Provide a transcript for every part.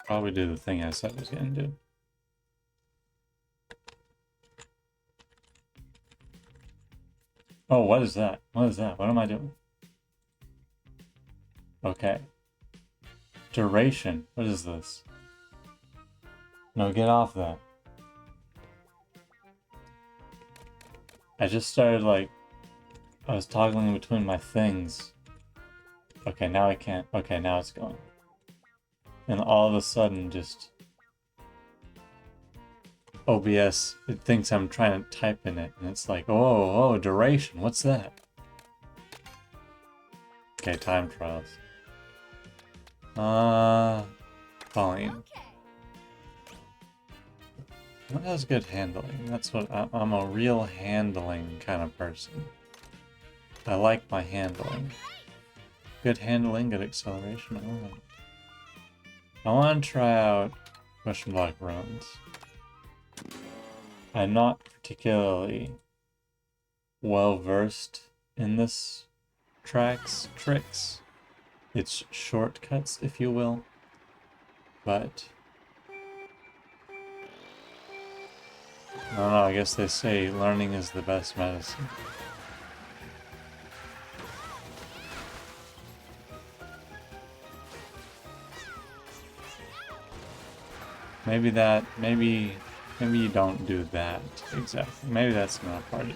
Probably do the thing I said I was gonna do. Oh, what is that? What is that? What am I doing? Okay. Duration. What is this? No, get off that. I just started like, I was toggling between my things. Okay, now I can't. Okay, now it's going. And all of a sudden, just OBS, it thinks I'm trying to type in it. And it's like, oh, duration. What's that? Okay, time trials. Fine. That has good handling. That's what I'm a real handling kind of person. I like my handling. Good handling, good acceleration. Alright. I want to try out question block runs. I'm not particularly well versed in this track's tricks. It's shortcuts, if you will. But I don't know, I guess they say learning is the best medicine. Maybe you don't do that exactly. Maybe that's not part of it.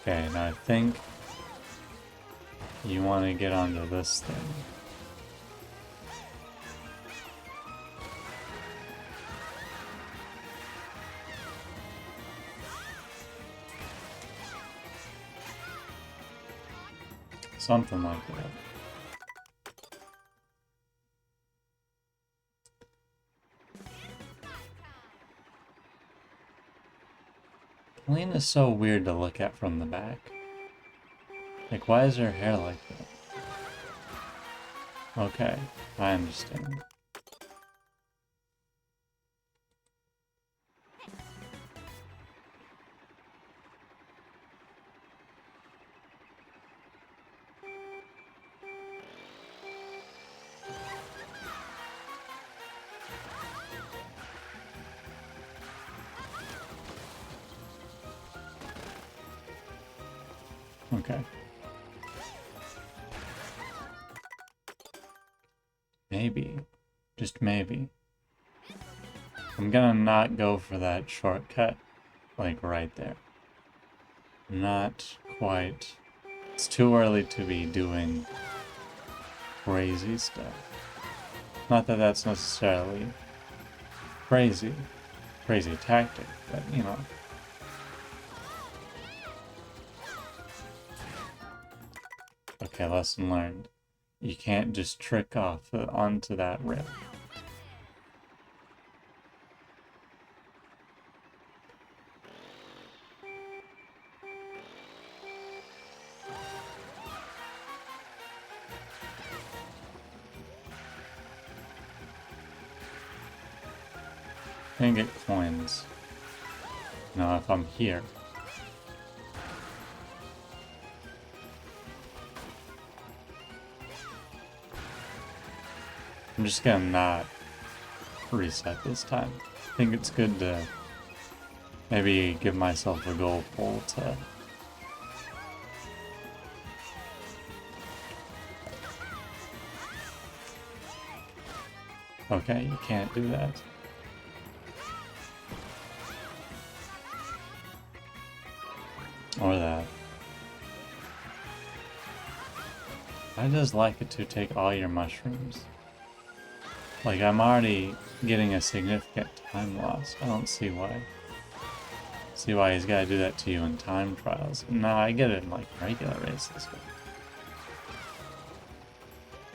Okay, now I think you want to get onto this thing. Something like that. Colleen is so weird to look at from the back. Like, why is her hair like that? Okay, I understand. Okay. Maybe. Just maybe. I'm gonna not go for that shortcut, like right there. Not quite. It's too early to be doing crazy stuff. Not that that's necessarily crazy tactic, but you know. Okay, lesson learned. You can't just trick off onto that rail. I can get coins. Now if I'm here. I'm just gonna not reset this time. I think it's good to maybe give myself a goal pull to okay, you can't do that. Or that. I just like it to take all your mushrooms. Like, I'm already getting a significant time loss. I don't see why. See why he's gotta do that to you in time trials. No, I get it in, like, regular races.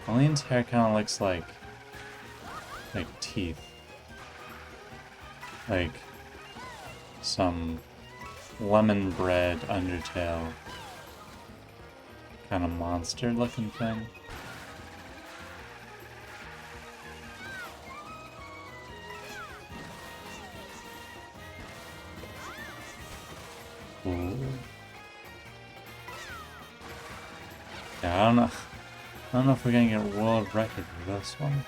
Colleen's hair kind of looks like teeth. Like some lemon bread Undertale kind of monster looking thing. Ooh. Yeah, I don't know. I don't know if we're gonna get world record for this one.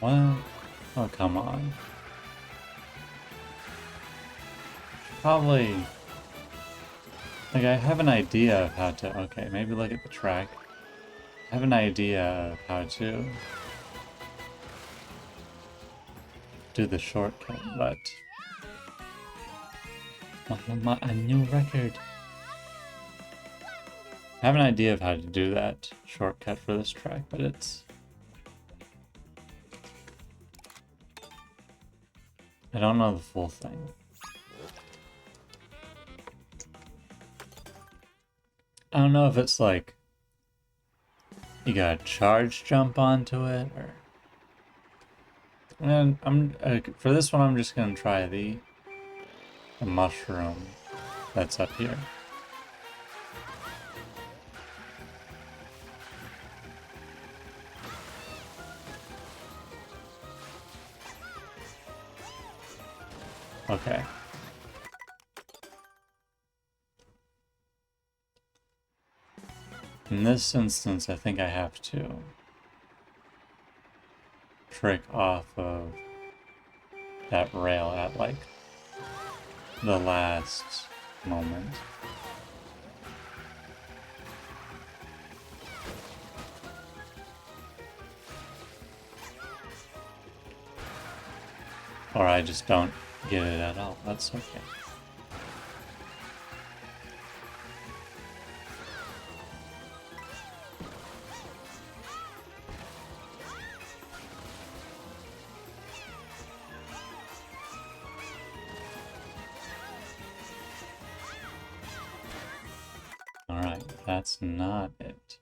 Well, oh come on. Probably, like I have an idea of how to, okay, maybe look at the track. I have an idea of how to do the shortcut, but a new record. I have an idea of how to do that shortcut for this track, but it's... I don't know the full thing. I don't know if it's like you gotta charge jump onto it or... And I'm for this one I'm just gonna try the mushroom that's up here. Okay. In this instance, I think I have to trick off of that rail at like the last moment. Or I just don't get it at all. That's okay. Alright, that's not it.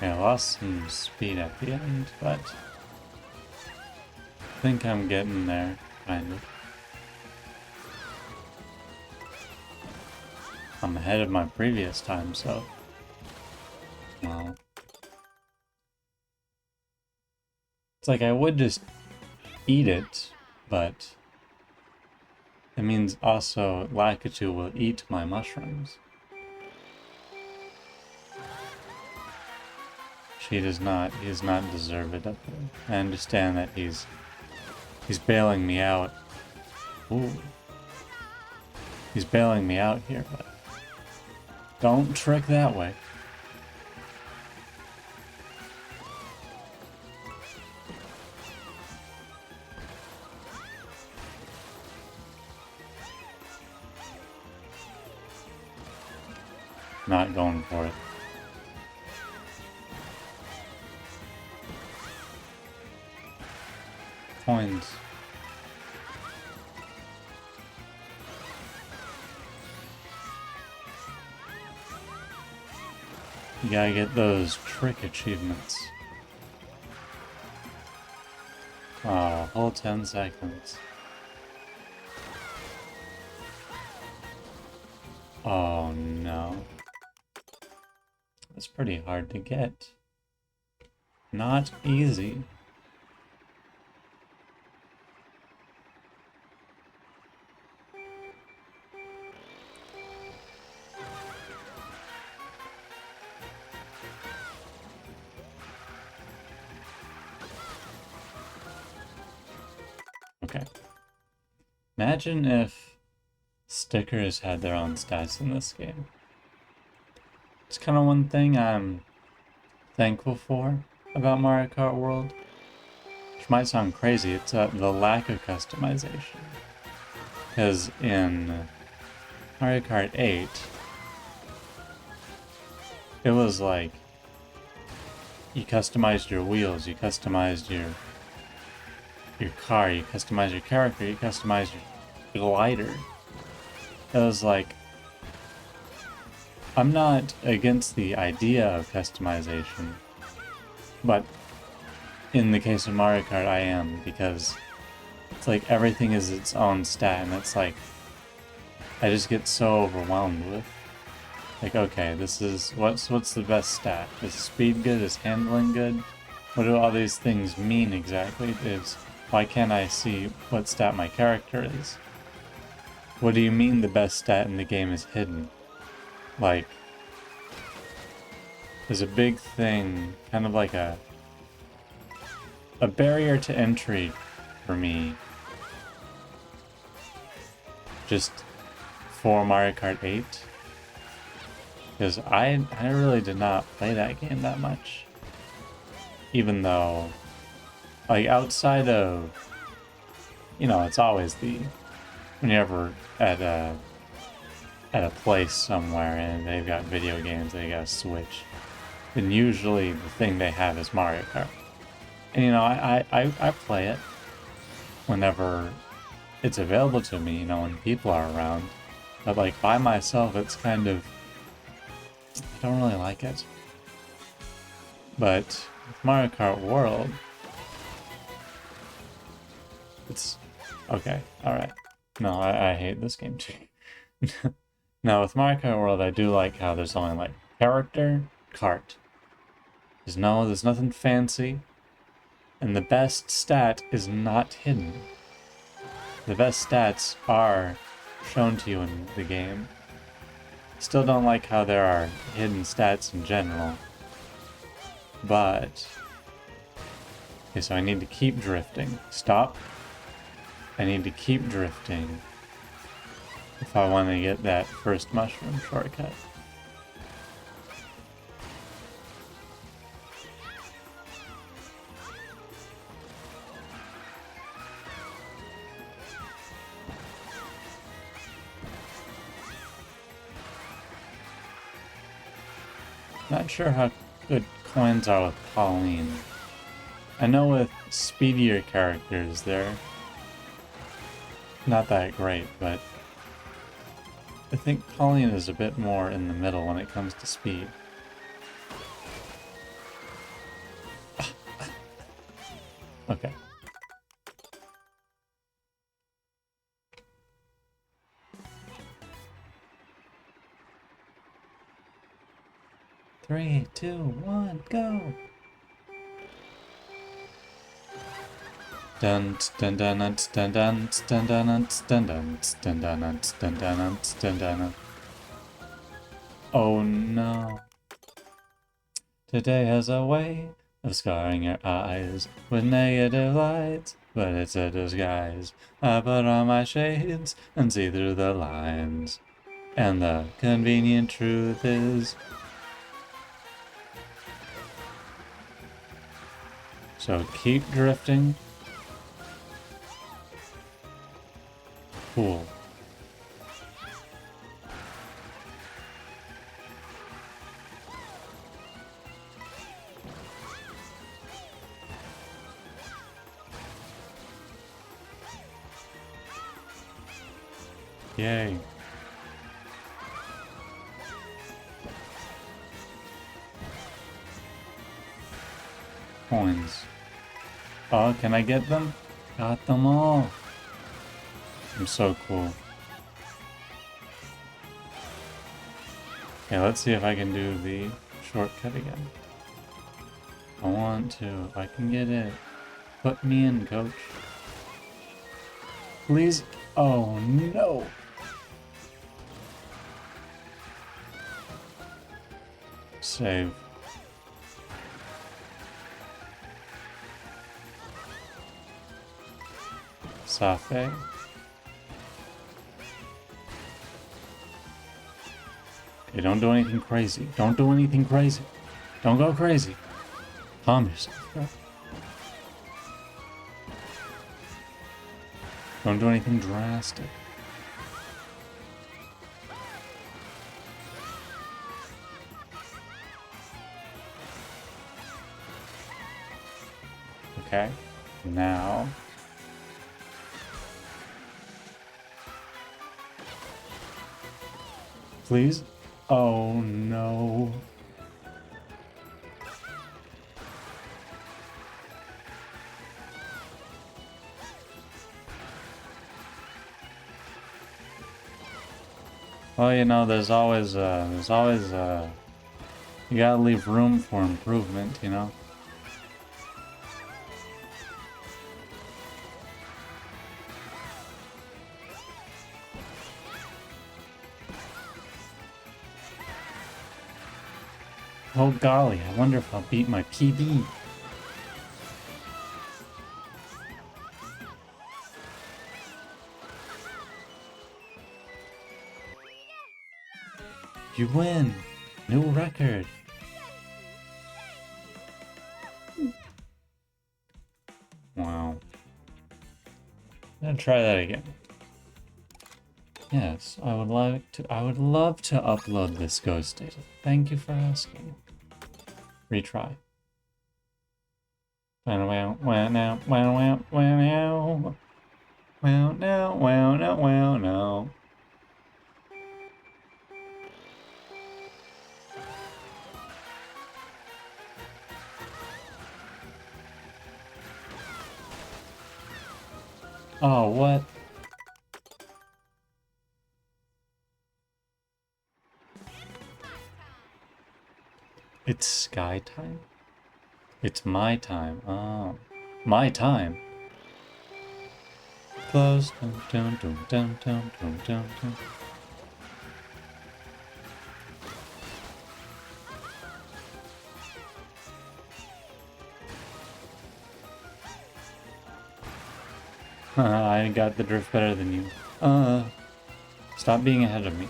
Okay, I lost some speed at the end, but I think I'm getting there, kind of. I'm ahead of my previous time, so... Well... It's like I would just eat it, but... It means also Lakitu will eat my mushrooms. He does not deserve it up there. I understand that he's bailing me out. Ooh. He's bailing me out here, but don't trick that way. Not going for it. Coins. You gotta get those trick achievements. Oh, whole 10 seconds. Oh no. That's pretty hard to get. Not easy. Okay. Imagine if stickers had their own stats in this game. It's kind of one thing I'm thankful for about Mario Kart World. Which might sound crazy, it's the lack of customization. Because in Mario Kart 8, it was like, you customized your wheels, you customized your car, you customized your character, you customized your glider. It was like, I'm not against the idea of customization, but in the case of Mario Kart I am, because it's like everything is its own stat, and it's like, I just get so overwhelmed with, like, okay, this is, what's the best stat? Is speed good? Is handling good? What do all these things mean exactly? Why can't I see what stat my character is? What do you mean the best stat in the game is hidden? Like, there's a big thing, kind of like a barrier to entry for me, just for Mario Kart 8, because I really did not play that game that much, even though, like, outside of, you know, it's always when you're ever at a place somewhere and they've got video games, they got a Switch, then usually the thing they have is Mario Kart. And, you know, I play it whenever it's available to me, you know, when people are around. But, like, by myself, it's kind of, I don't really like it. But with Mario Kart World, it's okay, alright. No, I hate this game too. Now, with Mario Kart World, I do like how there's only, like, character, kart. There's nothing fancy. And the best stat is not hidden. The best stats are shown to you in the game. Still don't like how there are hidden stats in general. But... okay, so I need to keep drifting. Stop. I need to keep drifting if I want to get that first mushroom shortcut. Not sure how good coins are with Pauline. I know with speedier characters they're not that great, but I think Pauline is a bit more in the middle when it comes to speed. Okay. Three, two, one, go! Dun dun dun dun dun dun dun dun dun dun dun dun dun dun dun dun. Oh no. Today has a way of scarring your eyes with negative lights, but it's a disguise. I put on my shades and see through the lines. And the convenient truth is... so keep drifting. Cool. Yay. Coins. Oh, can I get them? Got them all. I'm so cool. Okay, let's see if I can do the shortcut again. I want to. If I can get it. Put me in, coach. Please. Oh, no. Save. S4f. Okay, don't do anything crazy. Don't do anything crazy. Don't go crazy. Calm yourself, bro. Don't do anything drastic. Okay, now... Please? Oh no. Well, you know, there's always, you gotta leave room for improvement, you know? Oh golly, I wonder if I'll beat my PB. You win! New record! Wow. I'm gonna try that again. Yes, I would love to upload this ghost data. Thank you for asking. Retry. Wow now, wow now, wow now, wow now. Wow now, wow now, wow now. Oh, what? It's sky time? It's my time. Oh. My time. Close. Dun, dun, dun, dun, dun, dun, dun, dun. I got the drift better than you. Stop being ahead of me.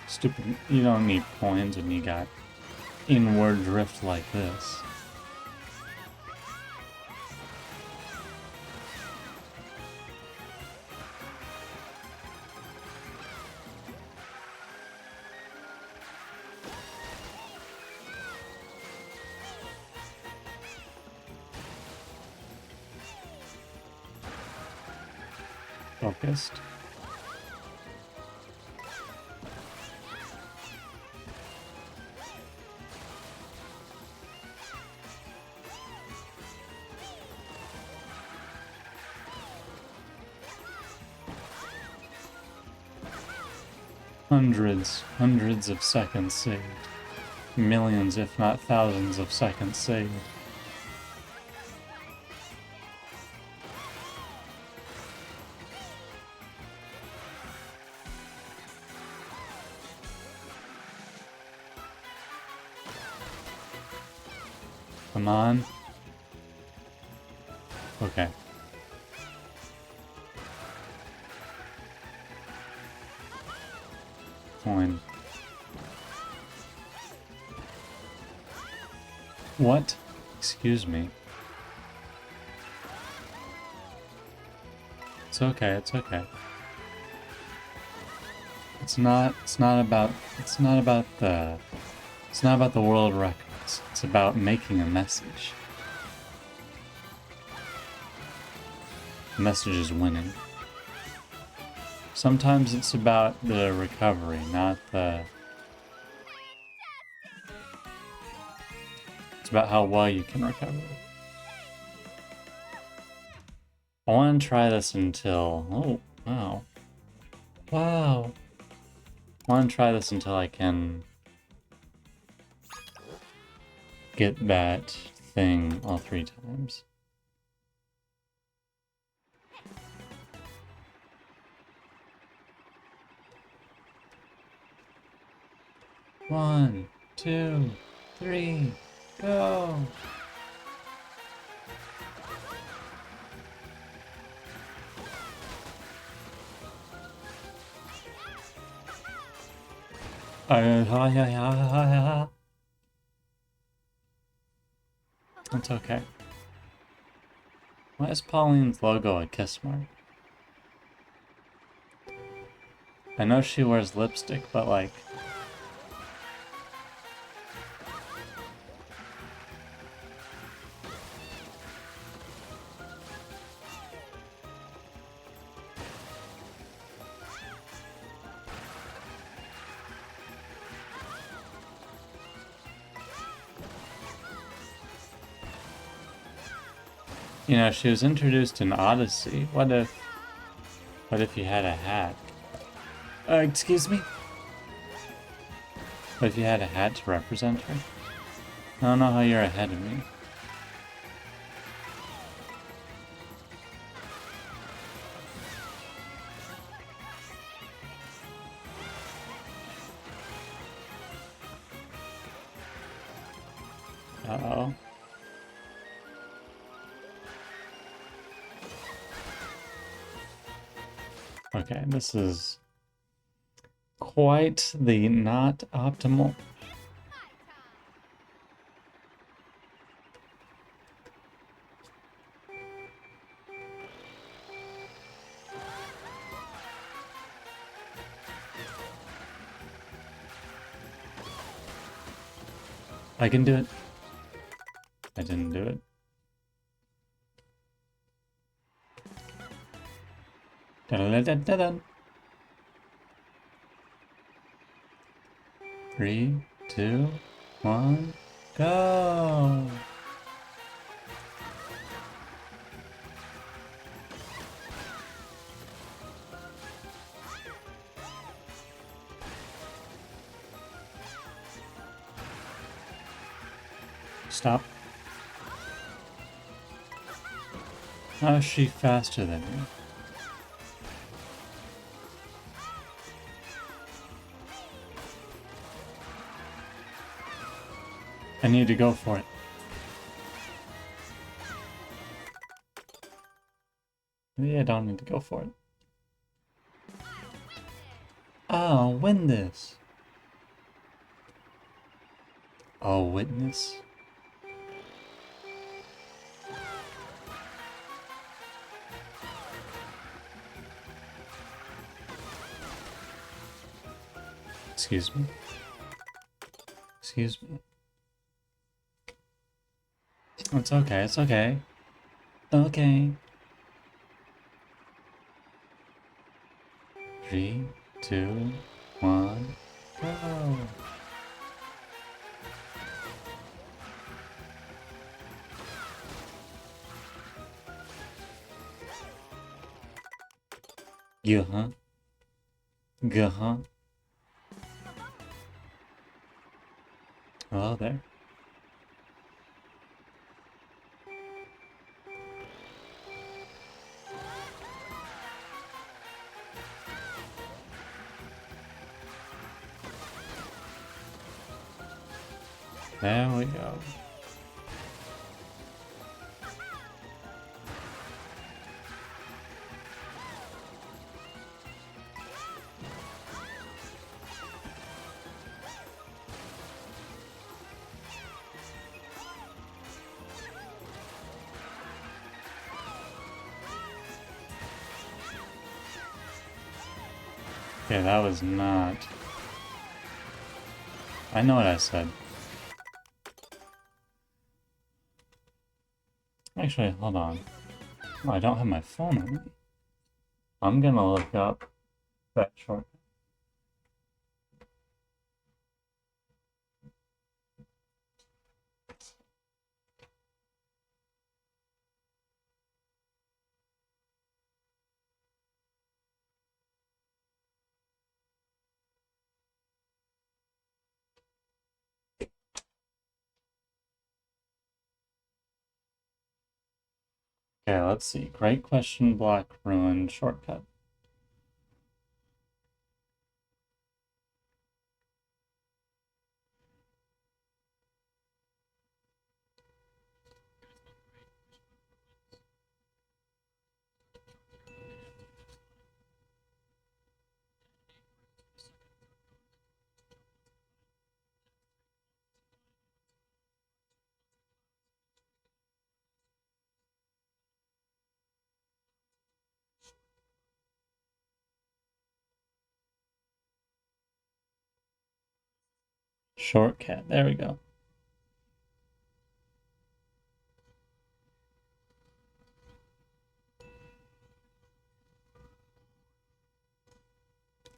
Stupid. You don't need coins when you got inward drift like this. Focused. Hundreds of seconds saved. Millions, if not thousands of seconds saved. Come on. Okay. Coin. What? Excuse me. It's okay, it's okay. It's not about the world records. It's about making a message. The message is winning. Sometimes it's about the recovery, not the... It's about how well you can recover. I want to try this until... Oh, wow. Wow. I want to try this until I can get that thing all 3 times. 1, 2, 3, go! That's okay. Why is Pauline's logo a kiss mark? I know she wears lipstick, but like... You know, she was introduced in Odyssey. What if you had a hat? Excuse me? What if you had a hat to represent her? I don't know how you're ahead of me. Uh-oh. Okay, this is quite the not optimal. I can do it. I didn't do it. Da-da-da-da-da-da. 3, 2, 1, go! Stop. How is she faster than me? I need to go for it. Maybe I don't need to go for it. I'll win this. Oh, witness. Excuse me. Excuse me. It's okay, it's okay. Okay. 3, 2, 1, go! Uh-huh. Uh-huh. Hello there. There we go. Okay, that was not... I know what I said. Actually, hold on. Oh, I don't have my phone on me. I'm gonna look up that short. Okay, let's see. Great question block ruined shortcut. Shortcut. There we go.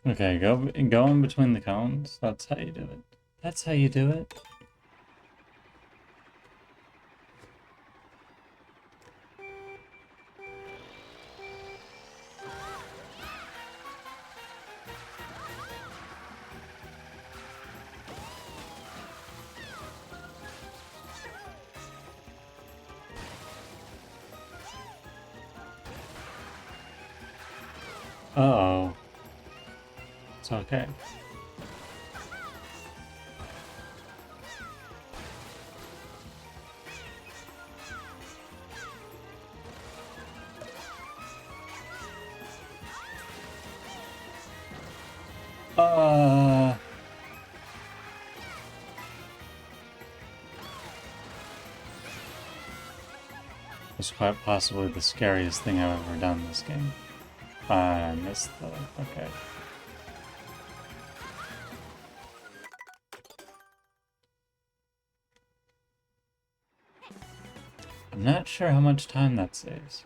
Okay, go in between the cones. That's how you do it. That's how you do it. Uh-oh. It's okay. It's quite possibly the scariest thing I've ever done in this game. I missed the... okay. I'm not sure how much time that saves.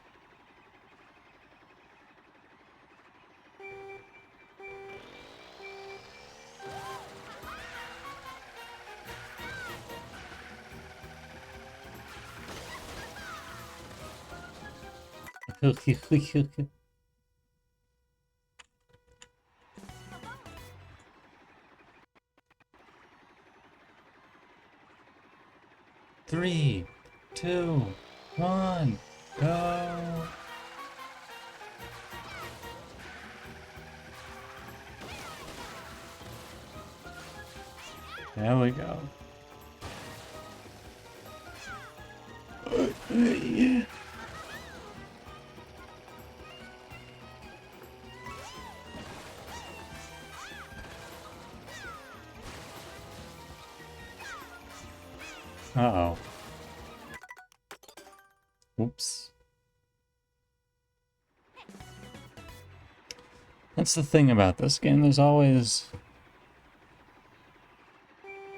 Three, two, one, go! There we go. Uh-oh. Oops. That's the thing about this game, there's always...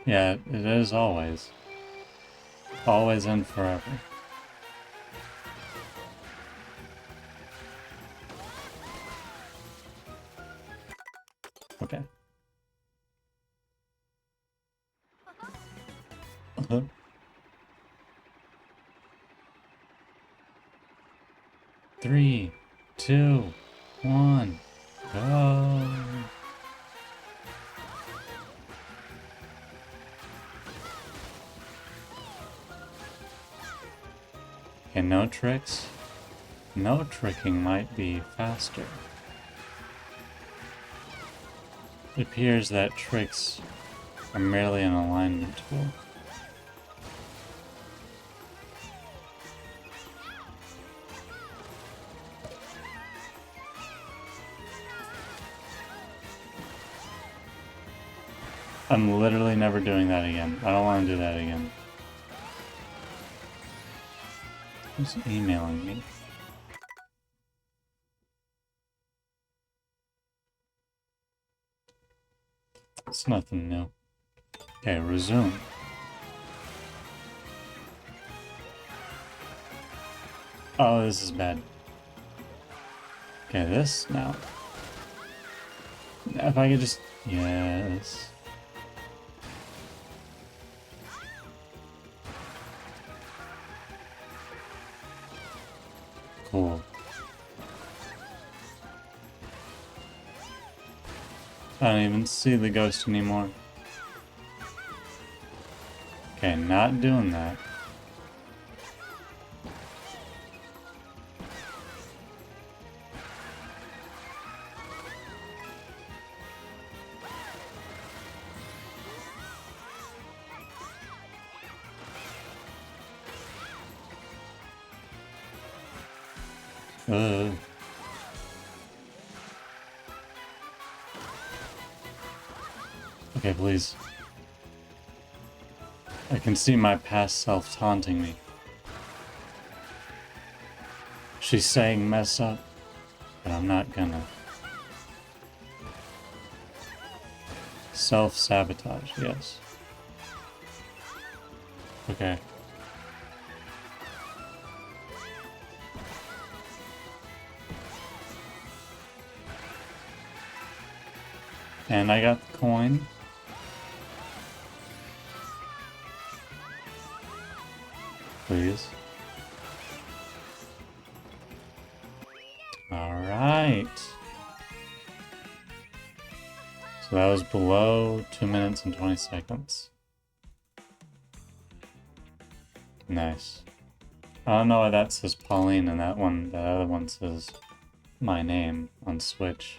yeah, it is always. Always and forever. Okay. Three, two, one, go! Okay, no tricks. No tricking might be faster. It appears that tricks are merely an alignment tool. I'm literally never doing that again. I don't want to do that again. Who's emailing me? It's nothing new. Okay, resume. Oh, this is bad. Okay, this now. If I could just... yes. Cool. I don't even see the ghost anymore. Okay, not doing that. Okay, please. I can see my past self taunting me. She's saying mess up, but I'm not gonna. Self-sabotage, yes. Okay. And I got the coin. Please. Alright. So that was below 2 minutes and 20 seconds. Nice. I don't know why that says Pauline and that other one says my name on Switch.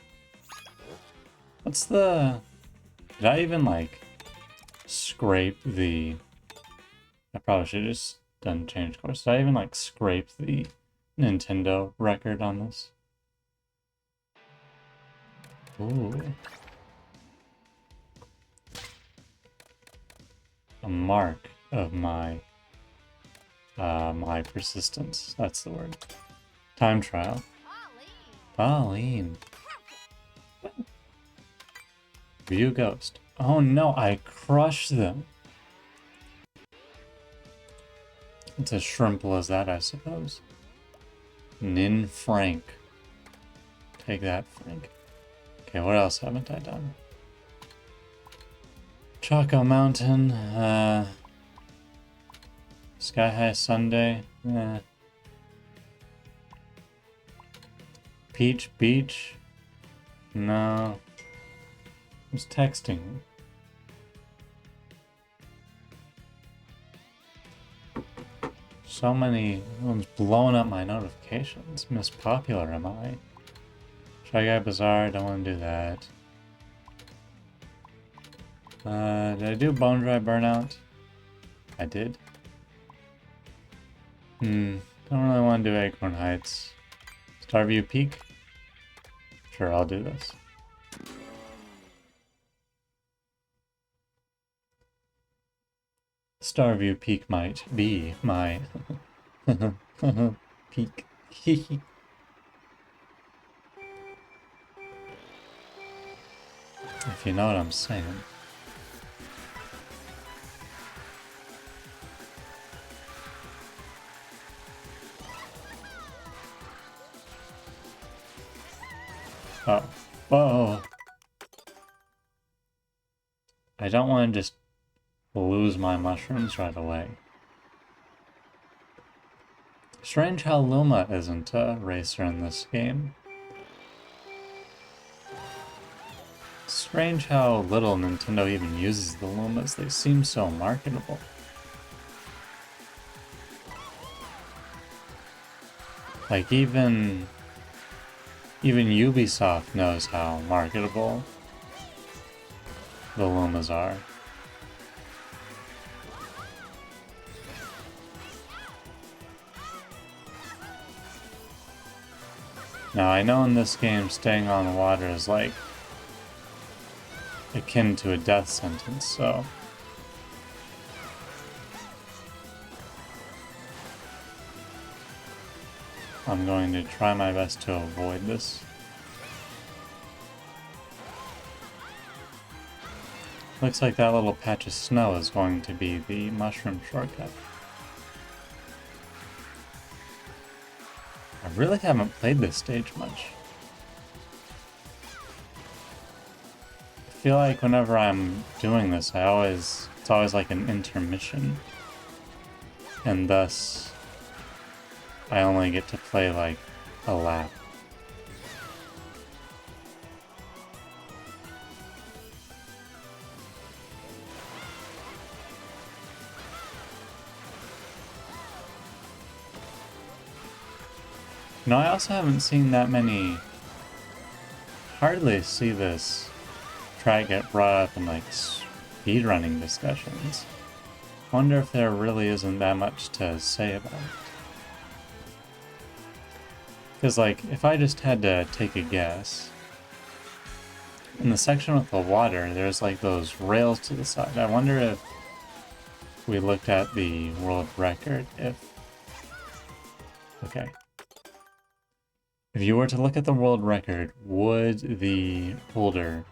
What's the... Did I even, like, scrape the... I probably should have just done change course. Did I even, like, scrape the Nintendo record on this? Ooh. A mark of my... my persistence. That's the word. Time trial. Pauline. View ghost. Oh no, I crushed them. It's as shrimpable as that, I suppose. Nin Frank. Take that, Frank. Okay, what else haven't I done? Choco Mountain. Sky High Sunday. Peach Beach. No. I was texting. So many ones blowing up my notifications. Miss Popular, am I? Shy Guy Bazaar, don't want to do that. Did I do Bone Dry Burnout? I did. Don't really want to do Acorn Heights. Starview Peak? Sure, I'll do this. Starview Peak might be my peak. If you know what I'm saying. Oh. Whoa. I don't want to just lose my mushrooms right away. Strange how Luma isn't a racer in this game. Strange how little Nintendo even uses the Lumas. They seem so marketable. Like even Ubisoft knows how marketable the Lumas are. Now I know in this game staying on the water is like akin to a death sentence, so I'm going to try my best to avoid this. Looks like that little patch of snow is going to be the mushroom shortcut. I really haven't played this stage much. I feel like whenever I'm doing this, it's always like an intermission. And thus, I only get to play like a lap. No, I also haven't seen that many... Hardly see this track get brought up in like speedrunning discussions. Wonder if there really isn't that much to say about it. Because like, if I just had to take a guess, in the section with the water, there's like those rails to the side. I wonder if we looked at the world record, okay. If you were to look at the world record, would the holder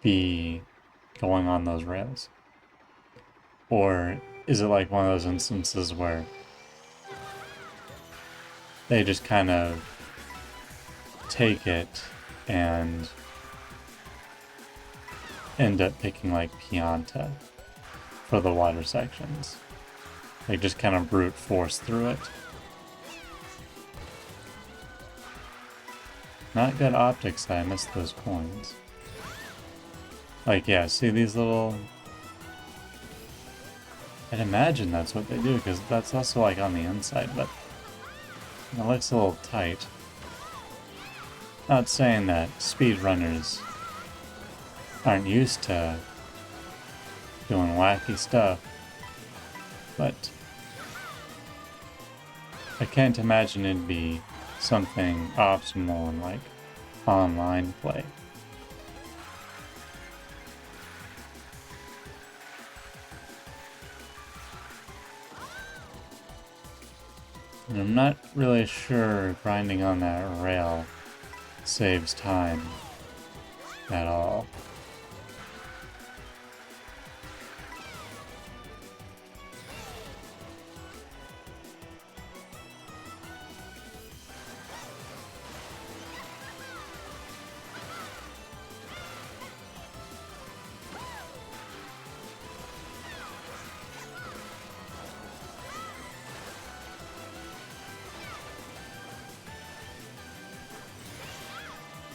be going on those rails? Or is it like one of those instances where they just kind of take it and end up picking like Pianta for the water sections? Like just kind of brute force through it. Not good optics, I missed those coins. Like, yeah, see these little... I'd imagine that's what they do, because that's also like on the inside, but it looks a little tight. Not saying that speedrunners aren't used to doing wacky stuff, but I can't imagine it'd be something optimal in like online play. And I'm not really sure grinding on that rail saves time at all.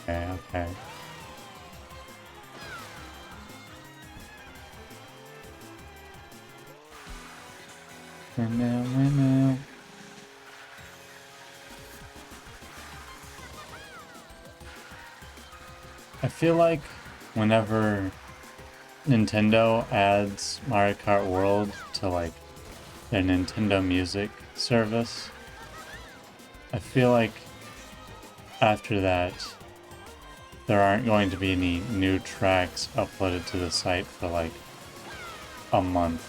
Okay. Windmill. I feel like whenever Nintendo adds Mario Kart World to like their Nintendo Music service, I feel like after that there aren't going to be any new tracks uploaded to the site for like a month.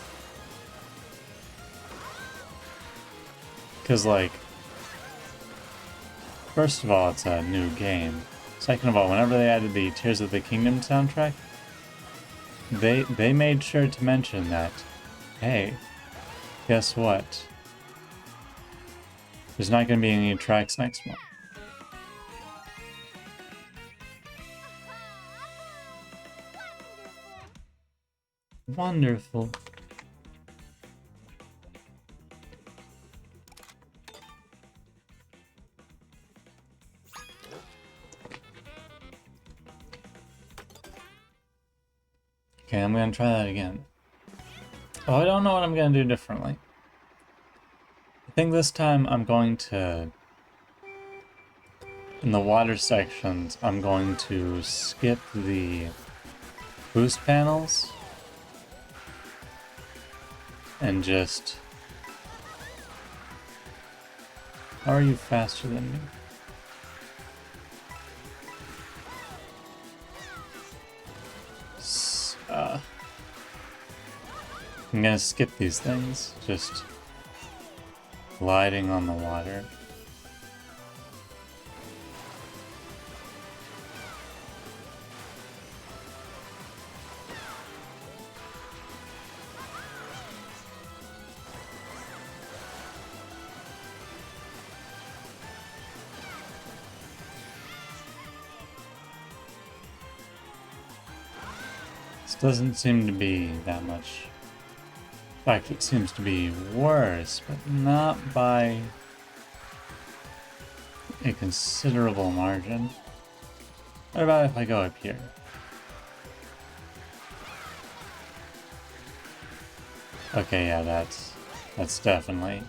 Because like, first of all, it's a new game. Second of all, whenever they added the Tears of the Kingdom soundtrack, they made sure to mention that, hey, guess what? There's not going to be any tracks next month. Wonderful. Okay, I'm gonna try that again. Oh, I don't know what I'm gonna do differently. I think this time I'm going to... In the water sections, I'm going to skip the boost panels and just... How are you faster than me? I'm gonna skip these things, just gliding on the water. This doesn't seem to be that much. In fact, it seems to be worse, but not by a considerable margin. What about if I go up here? Okay, yeah, that's definitely...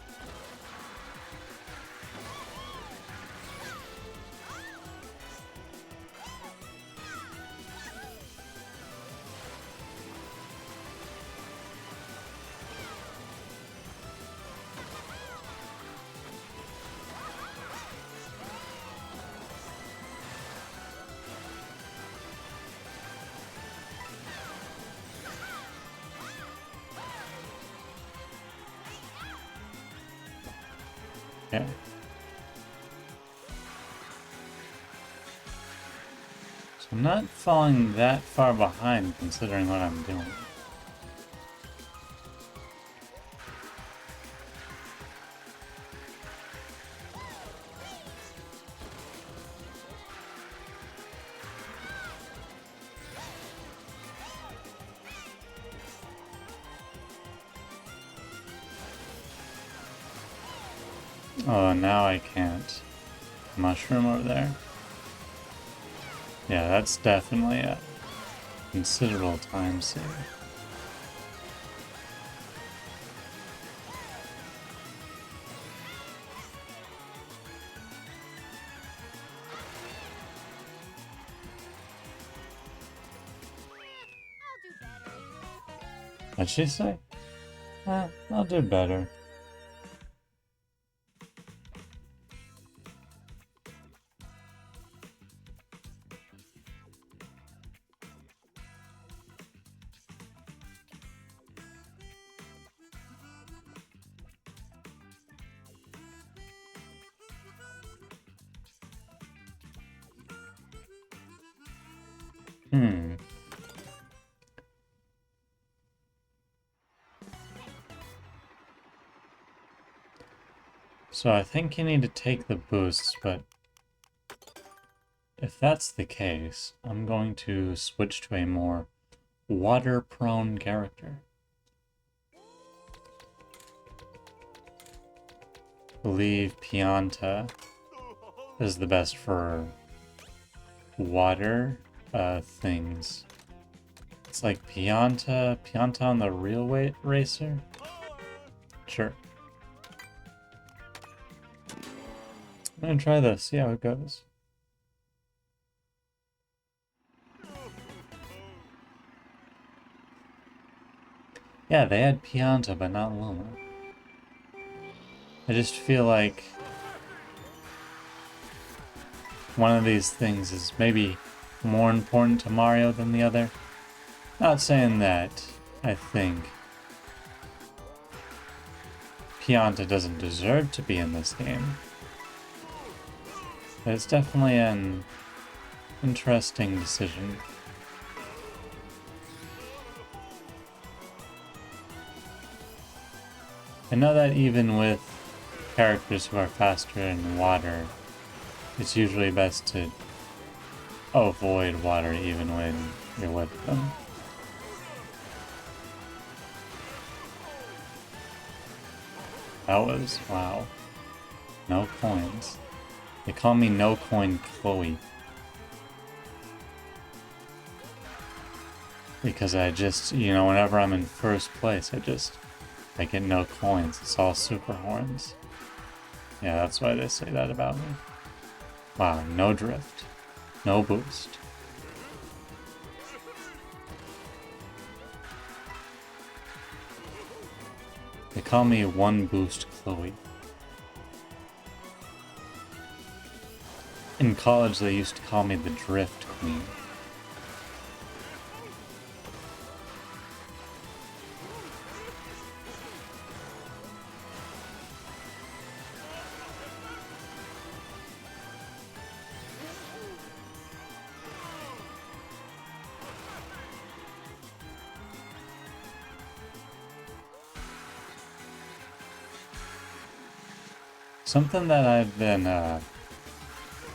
Okay. So I'm not falling that far behind considering what I'm doing. Oh, now I can't. Mushroom over there. Yeah, that's definitely a considerable time save. What'd she say? I'll do better. So I think you need to take the boosts, but if that's the case, I'm going to switch to a more water-prone character. I believe Pianta is the best for water things. It's like Pianta on the real weight racer? Sure. I'm gonna try this, see how it goes. Yeah, they had Pianta, but not Luma. I just feel like one of these things is maybe more important to Mario than the other. Not saying that I think Pianta doesn't deserve to be in this game. But it's definitely an interesting decision. I know that even with characters who are faster in water, it's usually best to avoid water even when you're with them. That was, wow. No coins. They call me No Coin Chloe. Because I just, you know, whenever I'm in first place, I get no coins. It's all super horns. Yeah, that's why they say that about me. Wow, no drift. No boost. They call me One Boost Chloe. In college, they used to call me the Drift Queen. Something that I've been,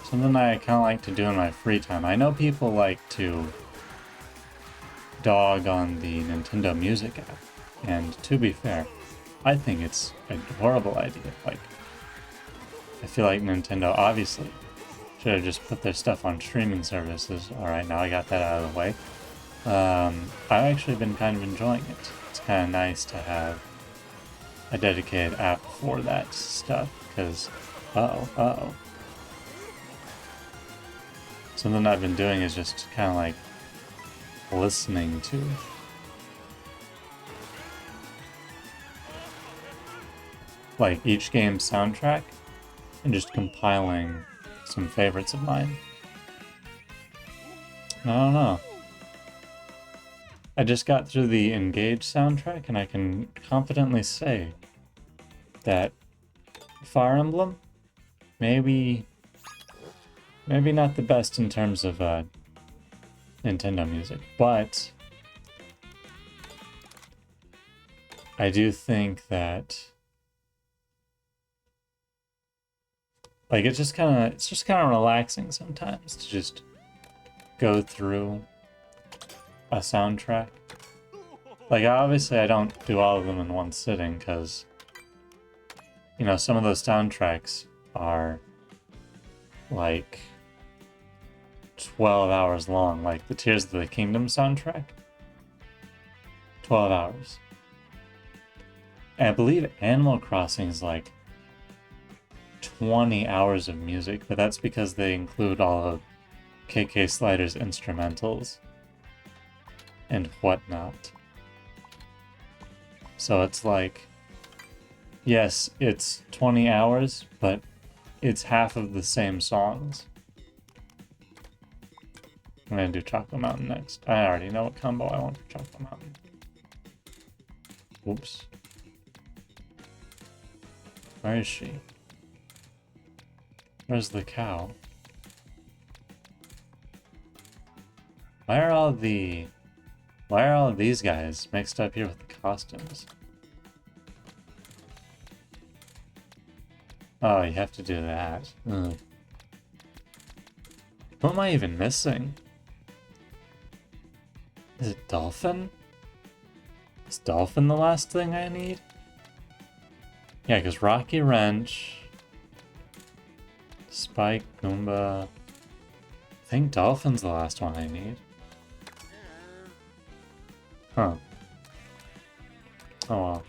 something I kind of like to do in my free time. I know people like to dog on the Nintendo Music app, and to be fair, I think it's a horrible idea. Like, I feel like Nintendo obviously should have just put their stuff on streaming services. Alright, now I got that out of the way. I've actually been kind of enjoying it. It's kind of nice to have a dedicated app for that stuff, because, uh-oh. Something I've been doing is just kind of like listening to like each game's soundtrack and just compiling some favorites of mine. I don't know. I just got through the Engage soundtrack and I can confidently say that Fire Emblem, maybe not the best in terms of Nintendo music, but I do think that like it's just kind of relaxing sometimes to just go through a soundtrack. Like obviously I don't do all of them in one sitting because you know, some of those soundtracks are like 12 hours long, like the Tears of the Kingdom soundtrack. 12 hours. And I believe Animal Crossing is like 20 hours of music, but that's because they include all of KK Slider's instrumentals and whatnot. So it's like, yes, it's 20 hours, but it's half of the same songs. I'm gonna do Chocolate Mountain next. I already know what combo I want for Chocolate Mountain. Whoops. Where is she? Where's the cow? Why are all of these guys mixed up here with the costumes? Oh, you have to do that. Ugh. Who am I even missing? Is it Dolphin? Is Dolphin the last thing I need? Yeah, because Rocky Wrench, Spike, Goomba. I think Dolphin's the last one I need. Huh. Oh well.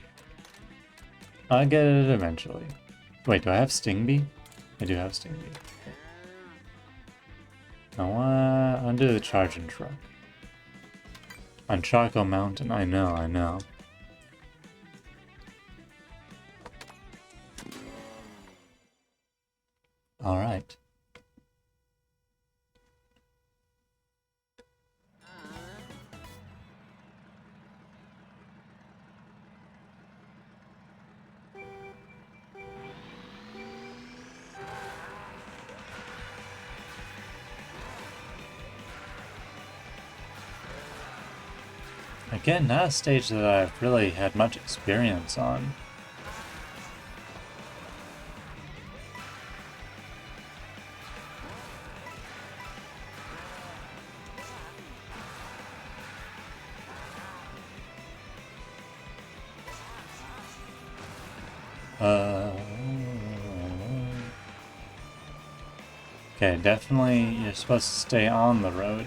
I'll get it eventually. Wait, do I have Stingby? I do have Stingby. I'll undo the charging truck. On Choco Mountain, I know. Alright. Again, not a stage that I've really had much experience on. Okay, definitely you're supposed to stay on the road.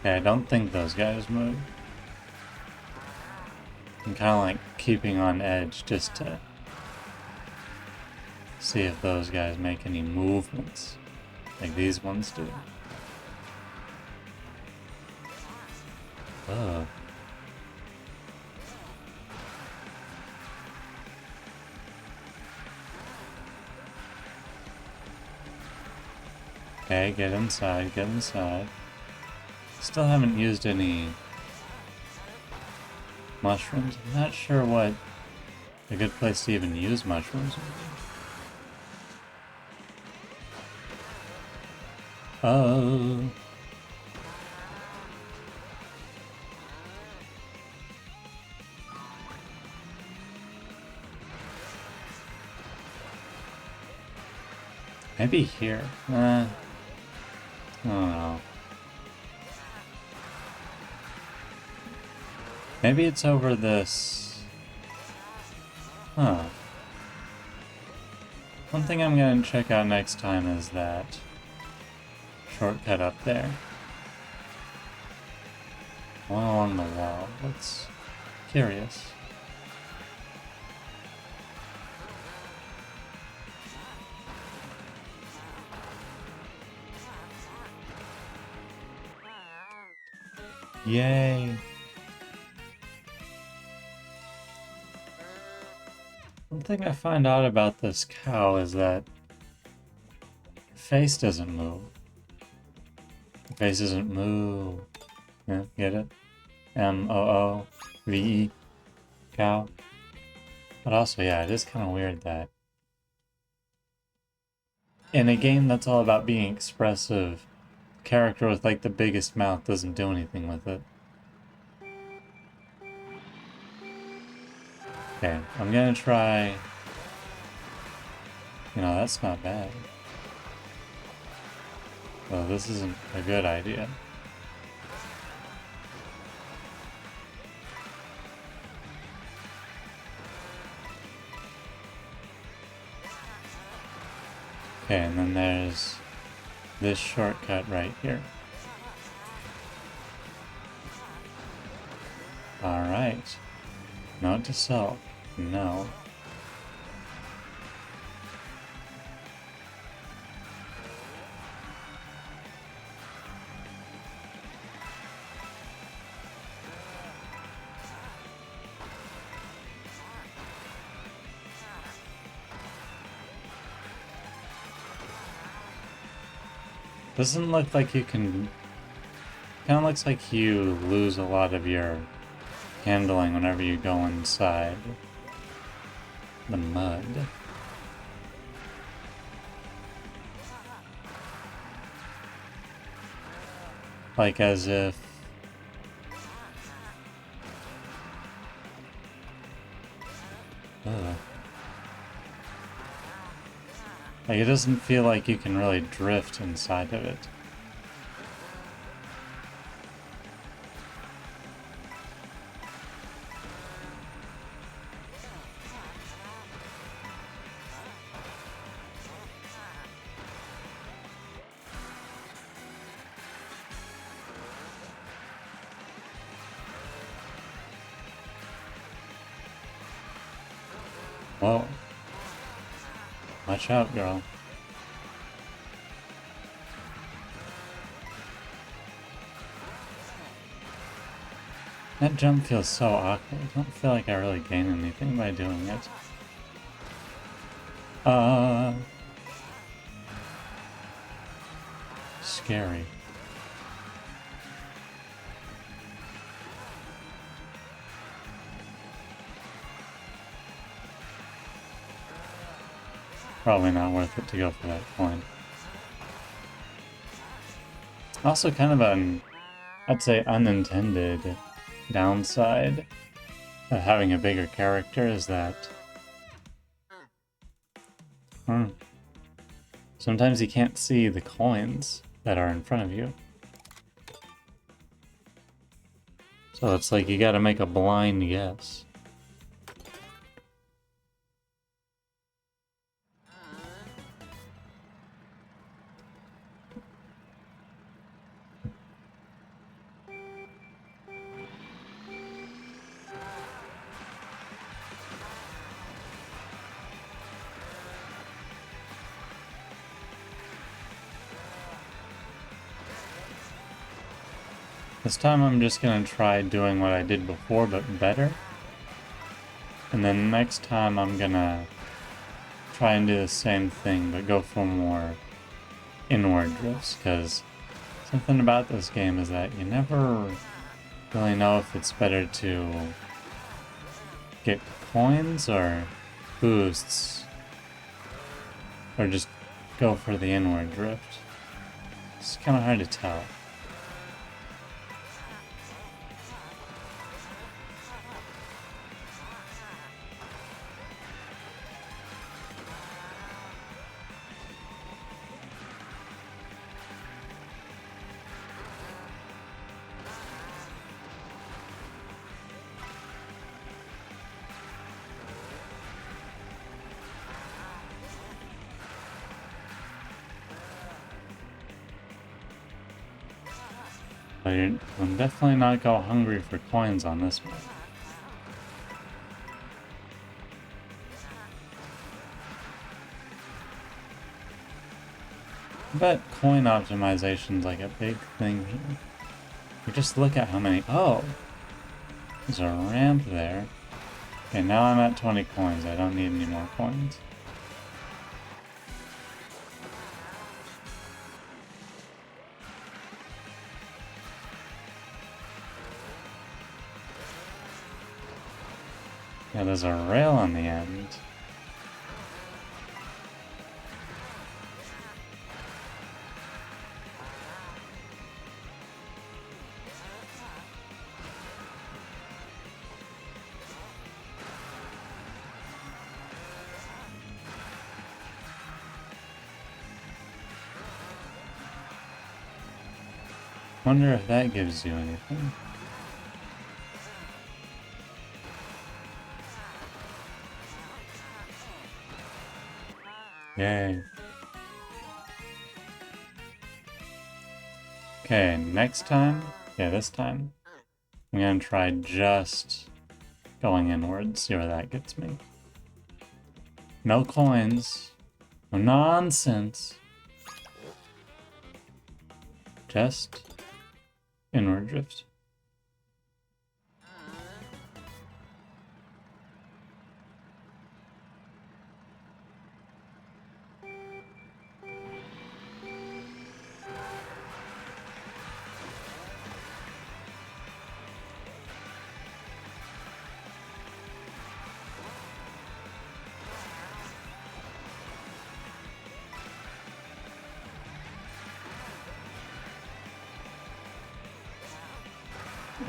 Okay, I don't think those guys move. I'm kind of like keeping on edge just to see if those guys make any movements like these ones do. Ugh. Okay, get inside, get inside. Still haven't used any mushrooms. I'm not sure what a good place to even use mushrooms would be. Oh. Maybe here. I don't know. Maybe it's over this. Huh. One thing I'm gonna check out next time is that shortcut up there. One along the wall. That's curious. Yay! One thing I find out about this cow is that her face doesn't move. Her face doesn't move. Yeah, get it? M-O-O-V-E. Cow. But also, yeah, it is kind of weird that in a game that's all about being expressive, character with like the biggest mouth doesn't do anything with it. Okay, I'm gonna try... You know, that's not bad. Well, this isn't a good idea. Okay, and then there's this shortcut right here. Alright. Note to self. No. Doesn't look like you can... Kind of looks like you lose a lot of your handling whenever you go inside the mud. Like as if... Ugh. Like it doesn't feel like you can really drift inside of it. Whoa. Watch out, girl. That jump feels so awkward. I don't feel like I really gain anything by doing it. Scary. Probably not worth it to go for that coin. Also kind of an, I'd say, unintended downside of having a bigger character is that sometimes you can't see the coins that are in front of you. So it's like you gotta make a blind guess. This time I'm just gonna try doing what I did before, but better. And then next time I'm gonna try and do the same thing, but go for more inward drifts, because something about this game is that you never really know if it's better to get coins or boosts, or just go for the inward drift. It's kind of hard to tell. But I'm definitely not go hungry for coins on this one. I bet coin optimization's like a big thing here. You just look at how many... Oh! There's a ramp there. Okay, now I'm at 20 coins. I don't need any more coins. Yeah, there's a rail on the end. Wonder if that gives you anything. Yay. Okay, next time, yeah, this time, I'm gonna try just going inward, see where that gets me. No coins, no nonsense. Just inward drift.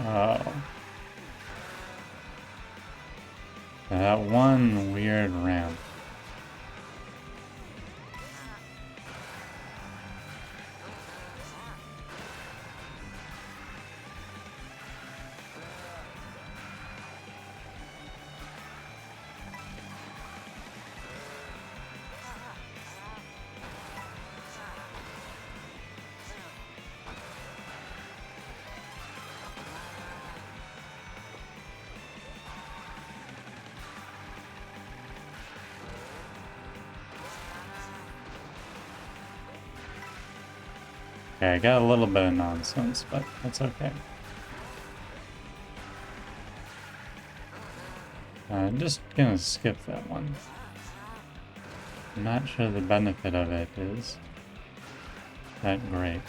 Oh. That one weird ramp. Okay, I got a little bit of nonsense, but that's okay. I'm just gonna skip that one. I'm not sure the benefit of it is that great.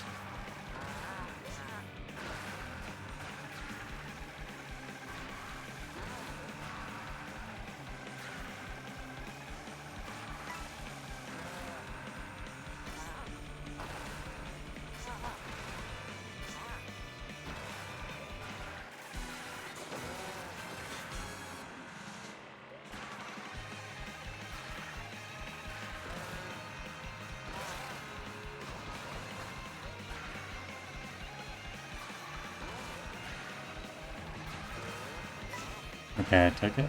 Okay, I took it.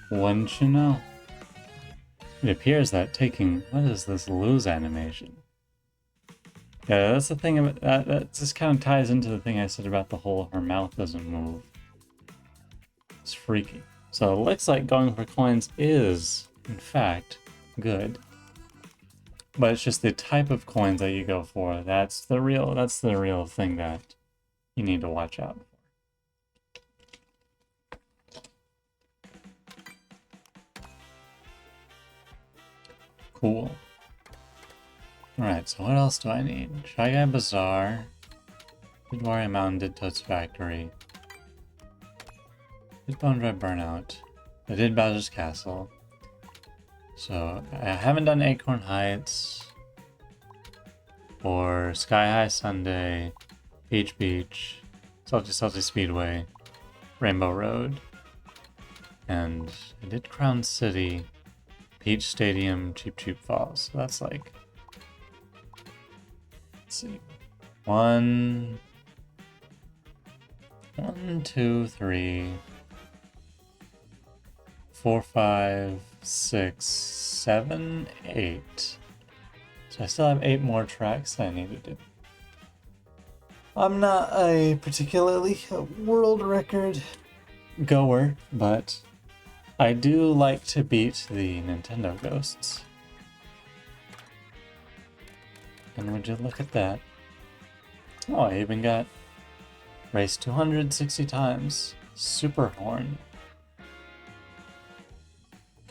Wouldn't you know? It appears that taking... What is this lose animation? Yeah, that's the thing about that. That just kind of ties into the thing I said about the whole her mouth doesn't move. It's freaky. So it looks like going for coins is, in fact, good. But it's just the type of coins that you go for. That's the real thing that you need to watch out for. Cool. Alright, so what else do I need? Shy Guy Bazaar. Did Wario Mountain, did Toad's Factory. Did Bone Dry Burnout. I did Bowser's Castle. So, I haven't done Acorn Heights. Or Sky High Sunday. Peach Beach. Salty Salty Speedway. Rainbow Road. And I did Crown City. Peach Stadium, Cheap Cheap Falls. So that's like... Let's see. 1, 2, 3, 4, 5, 6, 7, 8. So I still have 8 more tracks I need to do. I'm not a particularly world record goer, but I do like to beat the Nintendo Ghosts. And would you look at that? Oh, I even got raced 260 times. Super Horn.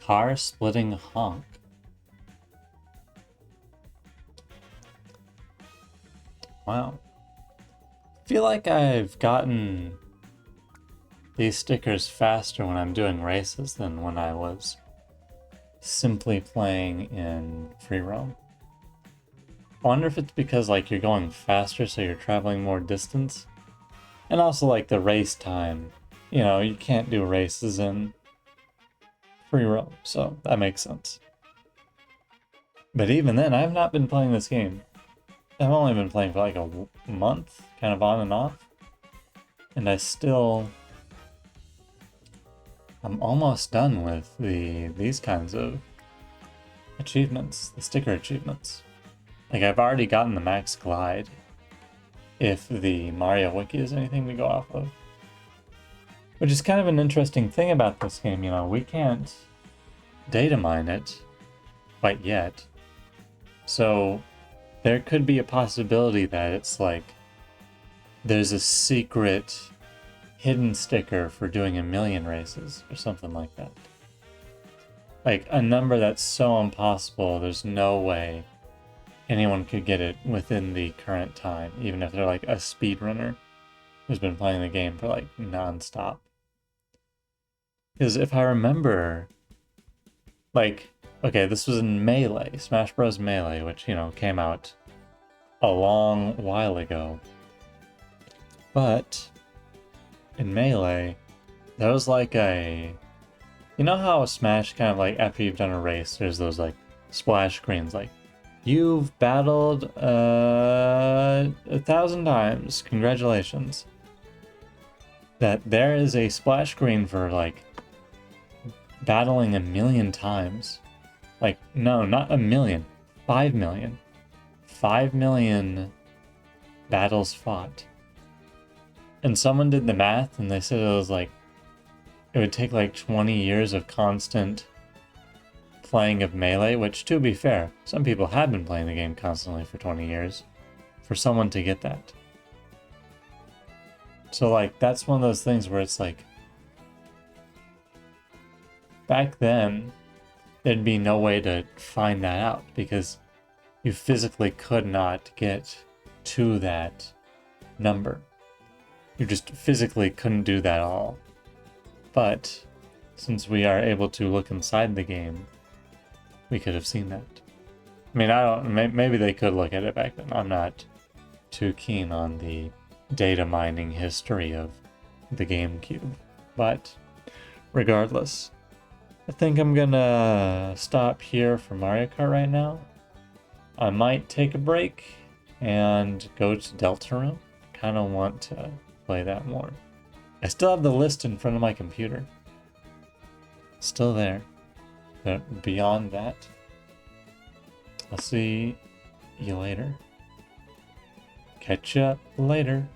Car splitting honk. Wow. feel like I've gotten these stickers faster when I'm doing races than when I was simply playing in free roam. I wonder if it's because like you're going faster so you're traveling more distance. And also like the race time. You know, you can't do races in free roam, so that makes sense. But even then, I've not been playing this game. I've only been playing for like a month, kind of on and off. And I'm almost done with these kinds of achievements, the sticker achievements. Like I've already gotten the max glide, if the Mario Wiki is anything to go off of. Which is kind of an interesting thing about this game, you know, we can't data mine it quite yet. So there could be a possibility that it's like there's a secret hidden sticker for doing 1,000,000 races or something like that. Like a number that's so impossible, there's no way anyone could get it within the current time, even if they're like a speedrunner who's been playing the game for like non-stop. Because if I remember, like, okay, this was in Melee, Smash Bros. Melee, which, you know, came out a long while ago. But in Melee, there was like a... You know how Smash kind of like, after you've done a race, there's those like splash screens like, you've battled 1,000 times, congratulations. That there is a splash screen for like battling 1,000,000 times. Like, no, not 1,000,000, 5,000,000. 5,000,000 battles fought. And someone did the math and they said it was like, it would take like 20 years of constant playing of Melee, which, to be fair, some people have been playing the game constantly for 20 years, for someone to get that. So, like, that's one of those things where it's like, back then, there'd be no way to find that out, because you physically could not get to that number. You just physically couldn't do that all. But, since we are able to look inside the game, we could have seen that. I mean, I don't... Maybe they could look at it back then. I'm not too keen on the data mining history of the GameCube. But, regardless, I think I'm gonna stop here for Mario Kart right now. I might take a break and go to Deltarune. Kind of want to play that more. I still have the list in front of my computer. Still there. But beyond that, I'll see you later. Catch ya later.